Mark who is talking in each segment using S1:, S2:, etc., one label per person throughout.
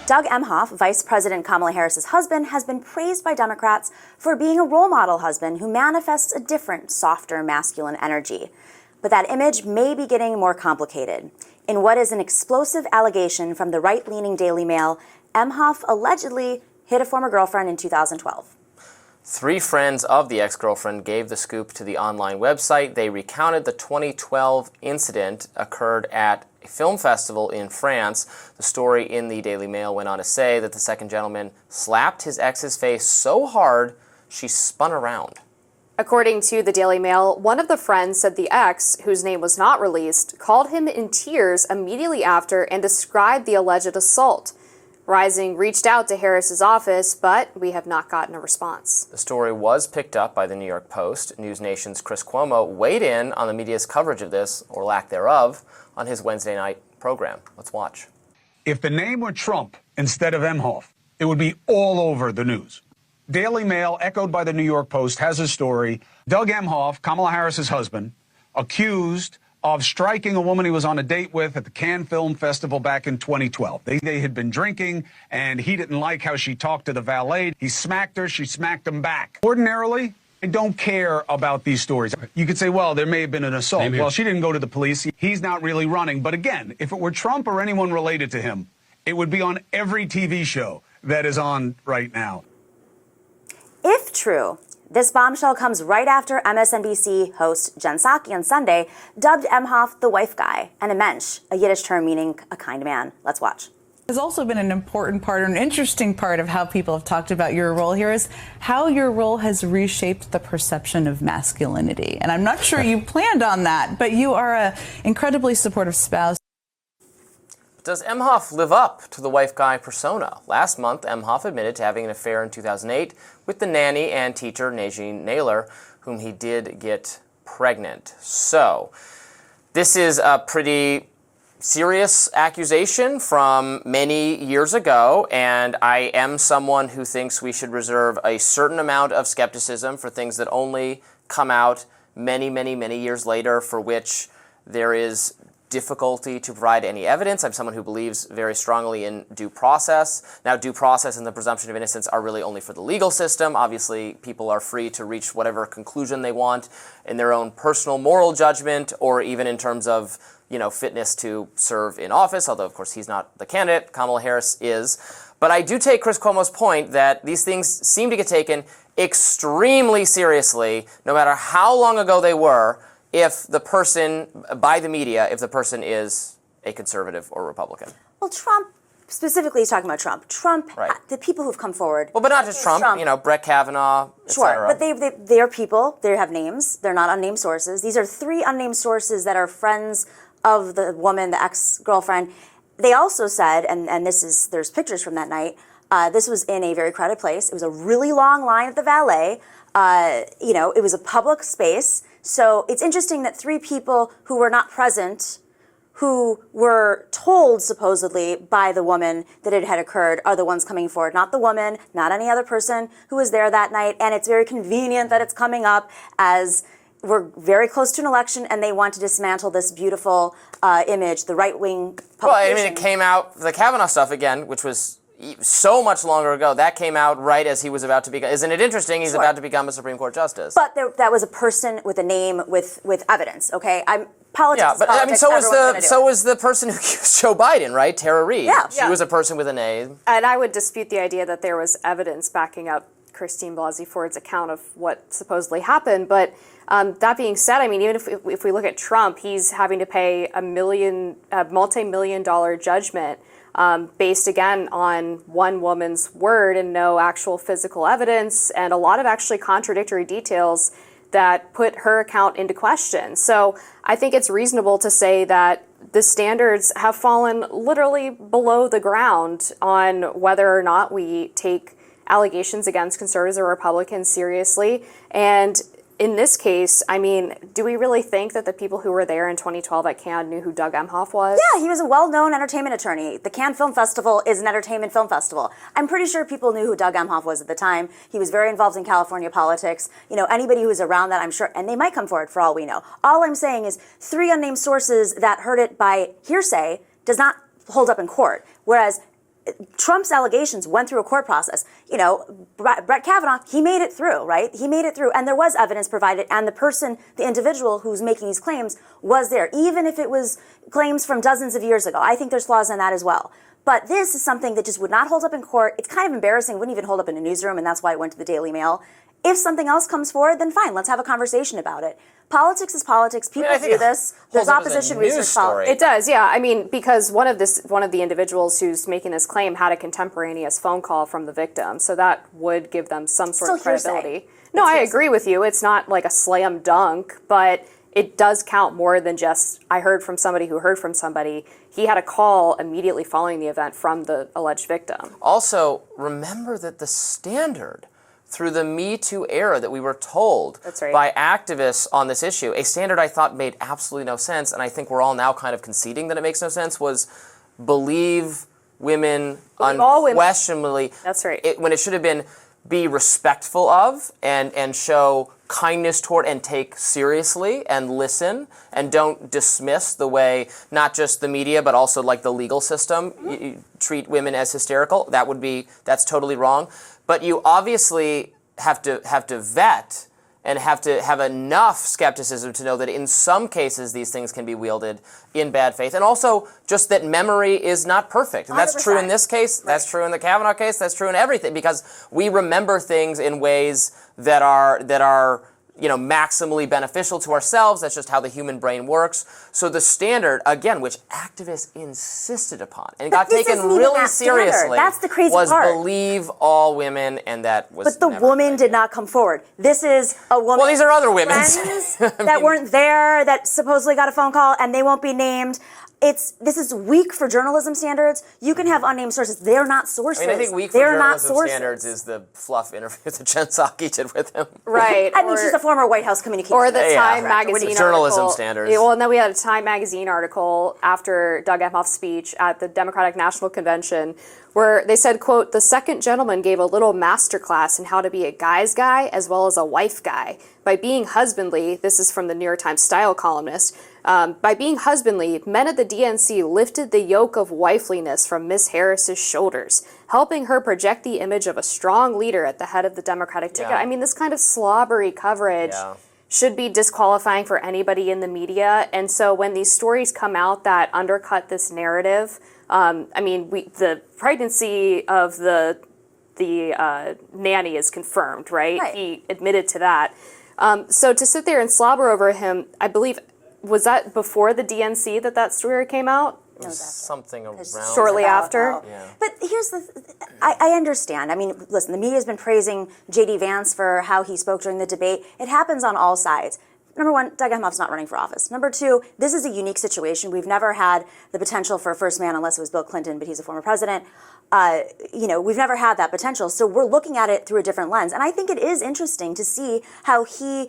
S1: Doug Emhoff, Vice President Kamala Harris's husband, has been praised by Democrats for being a role model husband who manifests a different, softer, masculine energy. But that image may be getting more complicated. In what is an explosive allegation from the right-leaning Daily Mail, Emhoff allegedly hit a former girlfriend in 2012.
S2: 3 friends of the ex-girlfriend gave the scoop to the online website. They recounted the 2012 incident occurred at a film festival in France. The story in the Daily Mail went on to say that the second gentleman slapped his ex's face so hard she spun around.
S3: According to the Daily Mail, one of the friends said the ex, whose name was not released, called him in tears immediately after and described the alleged assault. Rising reached out to Harris's office, but we have not gotten a response.
S2: The story was picked up by the New York Post. News Nation's Chris Cuomo weighed in on the media's coverage of this, or lack thereof, on his Wednesday night program. Let's watch.
S4: If the name were Trump instead of Emhoff, it would be all over the news. Daily Mail, echoed by the New York Post, has a story. Doug Emhoff, Kamala Harris's husband, accused of striking a woman he was on a date with at the Cannes Film Festival back in 2012. They had been drinking, and he didn't like how she talked to the valet. He smacked her. She smacked him back. Ordinarily, I don't care about these stories. You could say, well, there may have been an assault. Well, she didn't go to the police. He's not really running. But again, if it were Trump or anyone related to him, it would be on every TV show that is on right now.
S1: If true, this bombshell comes right after MSNBC host Jen Psaki on Sunday dubbed Emhoff the wife guy, and a mensch, a Yiddish term meaning a kind man. Let's watch.
S5: Has also been an important part, an interesting part of how people have talked about your role here is how your role has reshaped the perception of masculinity. And I'm not sure you planned on that, but you are an incredibly supportive spouse.
S2: Does Emhoff live up to the wife guy persona? Last month, Emhoff admitted to having an affair in 2008 with the nanny and teacher Najin Naylor, whom he did get pregnant. So, this is a pretty serious accusation from many years ago, and I am someone who thinks we should reserve a certain amount of skepticism for things that only come out many, many, many years later, for which there is difficulty to provide any evidence. I'm someone who believes very strongly in due process. Now, due process and the presumption of innocence are really only for the legal system. Obviously, people are free to reach whatever conclusion they want in their own personal moral judgment, or even in terms of, fitness to serve in office, although, of course, he's not the candidate. Kamala Harris is. But I do take Chris Cuomo's point that these things seem to get taken extremely seriously, no matter how long ago they were, if the person, by the media, if the person is a conservative or Republican.
S1: Well, Trump, specifically he's talking about Trump. Trump, right. The people who've come forward.
S2: Well, but not just Trump, Brett Kavanaugh,
S1: Sure, but they are people, they have names, they're not unnamed sources. These are 3 unnamed sources that are friends of the woman, the ex-girlfriend. They also said, and there's pictures from that night, this was in a very crowded place. It was a really long line at the valet. It was a public space. So it's interesting that 3 people who were not present, who were told supposedly by the woman that it had occurred, are the ones coming forward. Not the woman, not any other person who was there that night. And it's very convenient that it's coming up as we're very close to an election and they want to dismantle this beautiful image, the right-wing publication.
S2: Well, it came out, the Kavanaugh stuff again, which was so much longer ago, that came out right as he was about to become. Isn't it interesting? He's about to become a Supreme Court justice.
S1: But that was a person with a name with evidence. Okay, politics.
S2: Yeah, but
S1: politics,
S2: so was the person who accused Joe Biden, right? Tara Reid.
S1: Yeah,
S2: she was a person with a name.
S3: And I would dispute the idea that there was evidence backing up Christine Blasey Ford's account of what supposedly happened. But that being said, even if we look at Trump, he's having to pay a multi-million-dollar judgment. Based again on one woman's word and no actual physical evidence, and a lot of actually contradictory details that put her account into question. So I think it's reasonable to say that the standards have fallen literally below the ground on whether or not we take allegations against conservatives or Republicans seriously. And in this case, do we really think that the people who were there in 2012 at Cannes knew who Doug Emhoff was?
S1: Yeah, he was a well-known entertainment attorney. The Cannes Film Festival is an entertainment film festival. I'm pretty sure people knew who Doug Emhoff was at the time. He was very involved in California politics. Anybody who was around that, I'm sure, and they might come forward for all we know. All I'm saying is 3 unnamed sources that heard it by hearsay does not hold up in court. Whereas Trump's allegations went through a court process. You know, Brett Kavanaugh, he made it through, right? He made it through, and there was evidence provided, and the individual who's making these claims was there, even if it was claims from dozens of years ago. I think there's flaws in that as well. But this is something that just would not hold up in court. It's kind of embarrassing, wouldn't even hold up in a newsroom, and that's why it went to the Daily Mail. If something else comes forward, then fine, let's have a conversation about it. Politics is politics. People do this. There's opposition research.
S3: It does, yeah. I mean, because one of the individuals who's making this claim had a contemporaneous phone call from the victim, so that would give them some sort of credibility. No, I agree with you. It's not like a slam dunk, but it does count more than just I heard from somebody who heard from somebody. He had a call immediately following the event from the alleged victim.
S2: Also, remember that the standard through the Me Too era that we were told by activists on this issue, a standard I thought made absolutely no sense, and I think we're all now kind of conceding that it makes no sense, was believe women unquestionably.
S3: That's right.
S2: When it should have been be respectful of and show kindness toward and take seriously and listen and don't dismiss the way not just the media but also like the legal system you treat women as hysterical. That's totally wrong. But you obviously have to vet and have to have enough skepticism to know that in some cases these things can be wielded in bad faith. And also just that memory is not perfect. And that's
S1: 100%.
S2: true in this case, that's true in the Kavanaugh case, that's true in everything, because we remember things in ways that are maximally beneficial to ourselves. That's just how the human brain works. So the standard, again, which activists insisted upon and got taken really seriously,
S1: that's the crazy
S2: was
S1: part.
S2: Believe all women, and that was.
S1: But the woman did not come forward. This is a woman.
S2: Well, these are other women
S1: that weren't there, that supposedly got a phone call, and they won't be named. This is weak for journalism standards. You can have unnamed sources. They're not sources.
S2: I think weak for journalism standards is the fluff interview that Jen Psaki did with him.
S3: Right.
S1: I mean, she's a former White House communications.
S3: Or the Time magazine article.
S2: Journalism standards.
S3: Yeah, well, and then we had a Time magazine article after Doug Emhoff's speech at the Democratic National Convention where they said, quote, "The second gentleman gave a little masterclass in how to be a guy's guy as well as a wife guy. By being husbandly," this is from the New York Times style columnist, "by being husbandly, men at the DNC lifted the yoke of wifeliness from Miss Harris's shoulders, helping her project the image of a strong leader at the head of the Democratic ticket."
S2: Yeah.
S3: I mean, this kind of slobbery coverage should be disqualifying for anybody in the media. And so when these stories come out that undercut this narrative, the pregnancy of the nanny is confirmed, right? He admitted to that. So to sit there and slobber over him, I believe, was that before the DNC that story came out?
S2: No, something around.
S3: Shortly after?
S2: Yeah.
S1: But here's I understand. I mean, listen, the media's been praising J.D. Vance for how he spoke during the debate. It happens on all sides. Number one, Doug Emhoff's not running for office. Number two, this is a unique situation. We've never had the potential for a first man, unless it was Bill Clinton, but he's a former president. We've never had that potential. So we're looking at it through a different lens. And I think it is interesting to see how he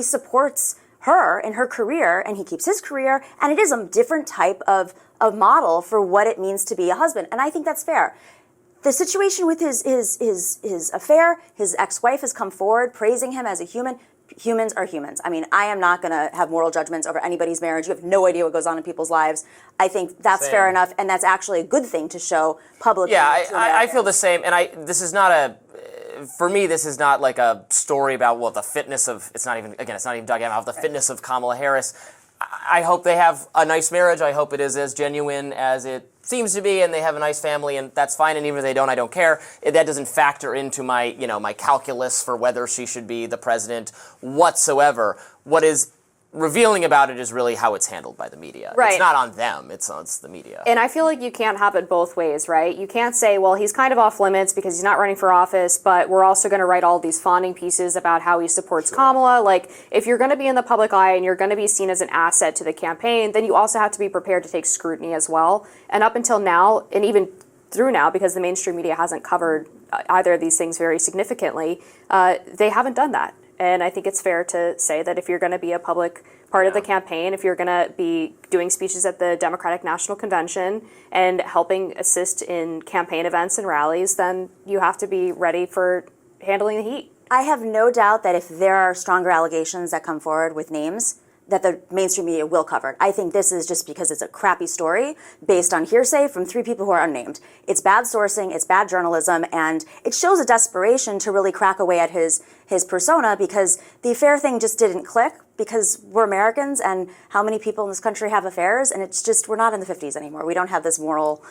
S1: supports her in her career, and he keeps his career, and it is a different type of model for what it means to be a husband. And I think that's fair. The situation with his affair, his ex-wife has come forward praising him as a human. Humans are humans. I mean, I am not going to have moral judgments over anybody's marriage. You have no idea what goes on in people's lives. I think that's fair enough, and that's actually a good thing to show publicly.
S2: Yeah, I feel the same, and this is not for me, this is not like a story about the fitness of. It's not even Doug Emhoff. The fitness of Kamala Harris. I hope they have a nice marriage. I hope it is as genuine as it seems to be, and they have a nice family, and that's fine. And even if they don't, I don't care. That doesn't factor into my calculus for whether she should be the president whatsoever. What is revealing about it is really how it's handled by the media.
S3: Right.
S2: It's not on them. It's the media.
S3: And I feel like you can't have it both ways, right? You can't say, well, he's kind of off limits because he's not running for office, but we're also going to write all these fawning pieces about how he supports Kamala. Like, if you're going to be in the public eye and you're going to be seen as an asset to the campaign, then you also have to be prepared to take scrutiny as well. And up until now, and even through now, because the mainstream media hasn't covered either of these things very significantly, they haven't done that. And I think it's fair to say that if you're going to be a public part of the campaign, if you're going to be doing speeches at the Democratic National Convention and helping assist in campaign events and rallies, then you have to be ready for handling the heat.
S1: I have no doubt that if there are stronger allegations that come forward with names, that the mainstream media will cover it. I think this is just because it's a crappy story based on hearsay from 3 people who are unnamed. It's bad sourcing, it's bad journalism, and it shows a desperation to really crack away at his persona, because the affair thing just didn't click, because we're Americans and how many people in this country have affairs, and it's just, we're not in the 50s anymore. We don't have this moral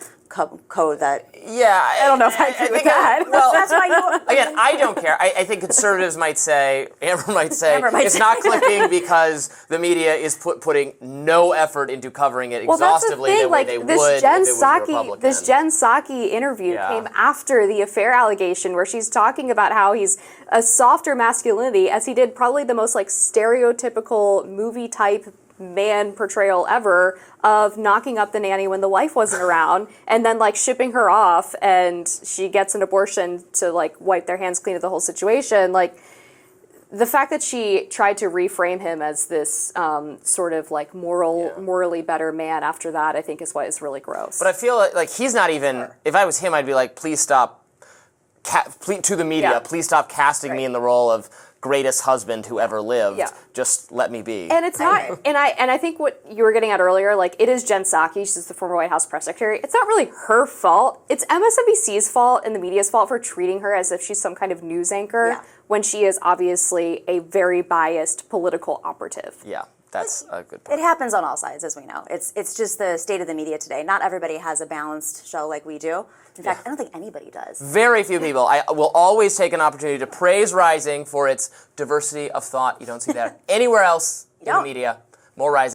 S1: code that...
S2: Yeah.
S1: I don't know if I agree with that.
S2: Well,
S1: that's why
S2: again, I don't care. I think conservatives might say, Amber might say, it's not clicking because the media is putting no effort into covering it exhaustively the way they would if it was Republican.
S3: This Jen Psaki interview came after the affair allegation, where she's talking about how he's a softer masculinity, as he did probably the most like stereotypical movie type man portrayal ever of knocking up the nanny when the wife wasn't around, and then like shipping her off, and she gets an abortion to like wipe their hands clean of the whole situation. Like, the fact that she tried to reframe him as this sort of like morally better man after that, I think is what is really gross.
S2: But I feel like he's not even, if I was him, I'd be like, please stop, to the media, please stop casting me in the role of greatest husband who ever lived. Just let me be.
S3: And it's not, and I think what you were getting at earlier, like, it is Jen Psaki, she's the former White House press secretary. It's not really her fault. It's MSNBC's fault and the media's fault for treating her as if she's some kind of news anchor when she is obviously a very biased political operative.
S2: Yeah. That's a good point.
S1: It happens on all sides, as we know. It's just the state of the media today. Not everybody has a balanced show like we do. In fact, I don't think anybody does.
S2: Very few people. I will always take an opportunity to praise Rising for its diversity of thought. You don't see that anywhere else in the media. More Rising.